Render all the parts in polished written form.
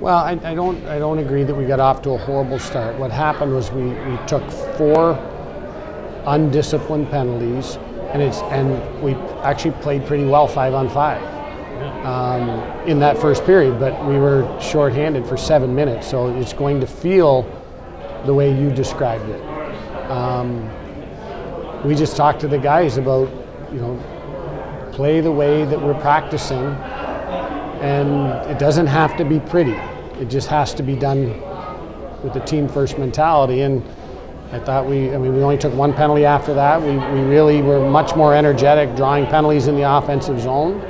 Well, I don't agree that we got off to a horrible start. What happened was we took 4 undisciplined penalties, and we actually played pretty well 5-on-5 in that first period. But we were shorthanded for 7 minutes, so it's going to feel the way you described it. We just talked to the guys about, play the way that we're practicing, and it doesn't have to be pretty. It just has to be done with the team first mentality. And I thought we only took 1 penalty after that. We really were much more energetic, drawing penalties in the offensive zone.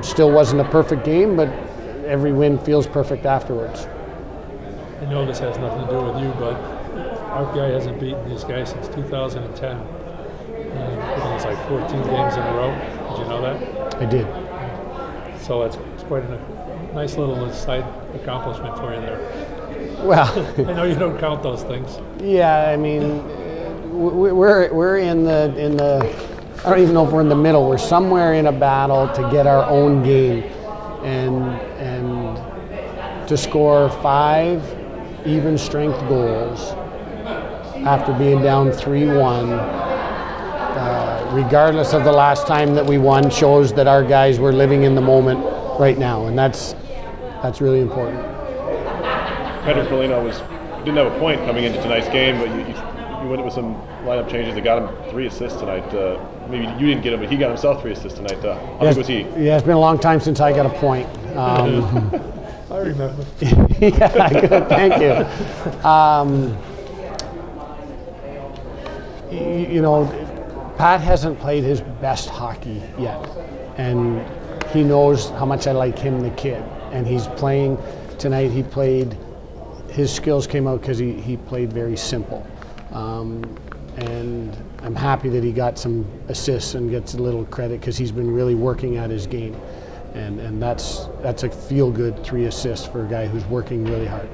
Still wasn't a perfect game, but every win feels perfect afterwards. I know this has nothing to do with you, but our guy hasn't beaten these guys since 2010. And it's like 14 games in a row. Did you know that? I did. So it's quite a nice little side accomplishment for you there. Well, I know you don't count those things. Yeah, I mean, we're in the I don't even know if we're in the middle. We're somewhere in a battle to get our own game, and to score 5 even strength goals after being down 3-1. Regardless of the last time that we won, shows that our guys were living in the moment right now, and that's really important. Patrick Polino didn't have a point coming into tonight's game, but you went with some lineup changes that got him 3 assists tonight. Maybe you didn't get him, but he got himself 3 assists tonight. How big was he? Yeah, it's been a long time since I got a point. I remember. Yeah, good, thank you. Pat hasn't played his best hockey yet, and he knows how much I like him, the kid. And he's playing tonight. His skills came out because he played very simple. And I'm happy that he got some assists and gets a little credit because he's been really working at his game. And that's a feel-good 3 assists for a guy who's working really hard.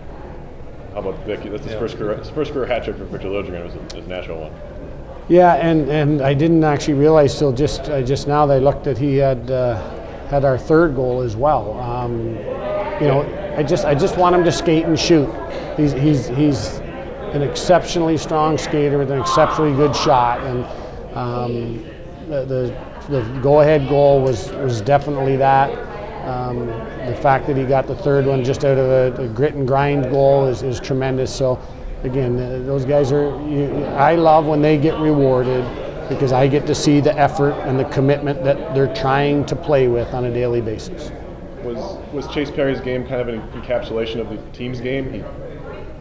How about Vic? That's his first career hat trick for Victor Lodgren. It was a natural one. Yeah, and I didn't actually realize till just now that I looked that he had our 3rd goal as well. I just want him to skate and shoot. He's an exceptionally strong skater with an exceptionally good shot, and the go-ahead goal was definitely that. The fact that he got the 3rd one just out of a grit and grind goal is tremendous. So again, those guys I love when they get rewarded, because I get to see the effort and the commitment that they're trying to play with on a daily basis. Was Chase Perry's game kind of an encapsulation of the team's game? He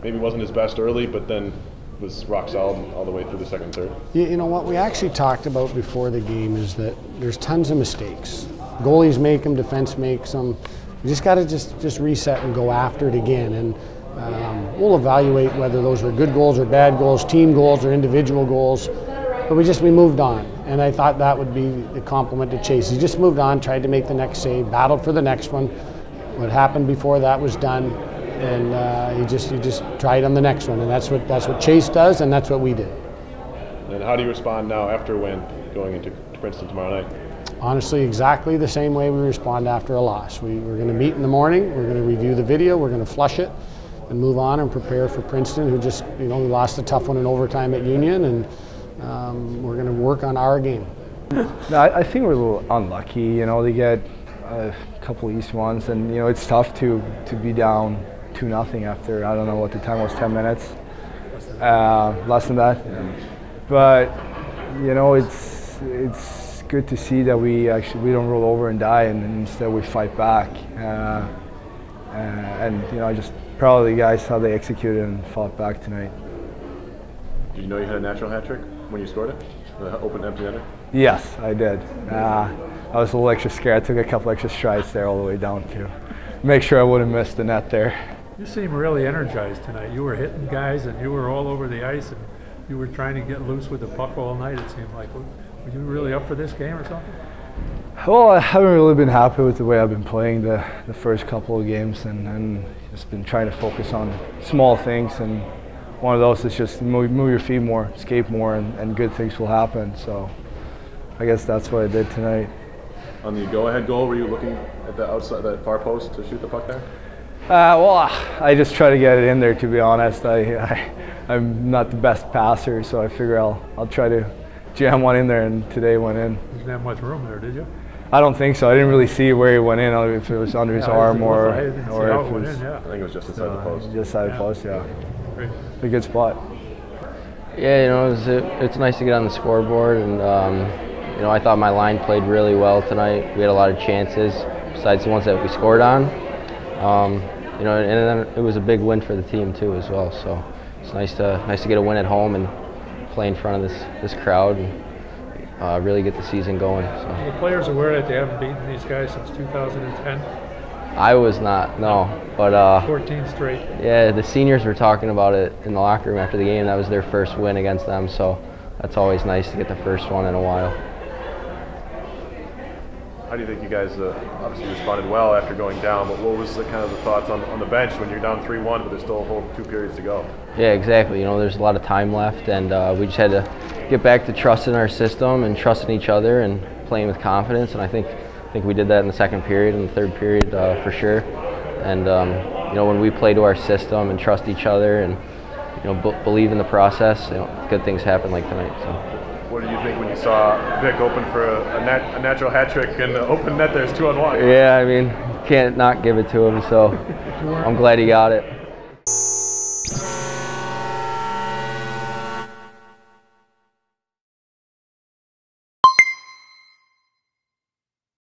maybe wasn't his best early, but then was rock solid all the way through the second, third. You know what we actually talked about before the game is that there's tons of mistakes. Goalies make them, defense makes them. You just got to just reset and go after it again. And we'll evaluate whether those were good goals or bad goals, team goals or individual goals. But we moved on, and I thought that would be the compliment to Chase. He just moved on, tried to make the next save, battled for the next one. What happened before that was done, and he just tried on the next one, and that's what Chase does, and that's what we did. And how do you respond now after a win, going into Princeton tomorrow night? Honestly, exactly the same way we respond after a loss. We're going to meet in the morning. We're going to review the video. We're going to flush it, and move on and prepare for Princeton, who just we lost a tough one in overtime at Union, and we're going to work on our game. No, I think we're a little unlucky. They get a couple easy ones, and it's tough to be down 2-0 after, I don't know what the time was, 10 minutes, less than that. But it's good to see that we don't roll over and die, and instead we fight back. And I just proud of the guys how they executed and fought back tonight. Did you know you had a natural hat trick when you scored it? The open empty netter? Yes, I did. I was a little extra scared. I took a couple extra strides there all the way down to make sure I wouldn't miss the net there. You seem really energized tonight. You were hitting guys and you were all over the ice, and you were trying to get loose with the puck all night, it seemed like. Were you really up for this game or something? Well, I haven't really been happy with the way I've been playing the first couple of games, and just been trying to focus on small things, and one of those is just move your feet more, skate more, and good things will happen. So I guess that's what I did tonight. On the go-ahead goal, were you looking at the outside, that far post to shoot the puck there? Well, I just try to get it in there, to be honest. I'm not the best passer, so I figure I'll try to jam one in there, and today went in. You didn't have much room there, did you? I don't think so. I didn't really see where he went in, if it was under his arm or if it was. I think it was just inside the post. Just inside the post, yeah. Great. A good spot. Yeah, you know, it's nice to get on the scoreboard, and you know, I thought my line played really well tonight. We had a lot of chances besides the ones that we scored on. You know, and then it was a big win for the team too as well. So it's nice to get a win at home and play in front of this crowd and really get the season going. So. Are the players aware that they haven't beaten these guys since 2010? I was not, no, but 14 straight. Yeah, the seniors were talking about it in the locker room after the game. That was their first win against them, so that's always nice to get the first one in a while. How do you think you guys obviously responded well after going down, but what was the kind of the thoughts on the bench when you're down 3-1, but there's still a whole 2 periods to go? Yeah, exactly. You know, there's a lot of time left, and we just had to get back to trusting our system and trusting each other and playing with confidence. And I think we did that in the second period and the third period for sure. And you know, when we play to our system and trust each other and you know believe in the process, you know, good things happen like tonight. So. What do you think when you saw Vic open for a natural hat trick and the open net there's 2-on-1? Yeah, I mean, can't not give it to him, so I'm glad he got it.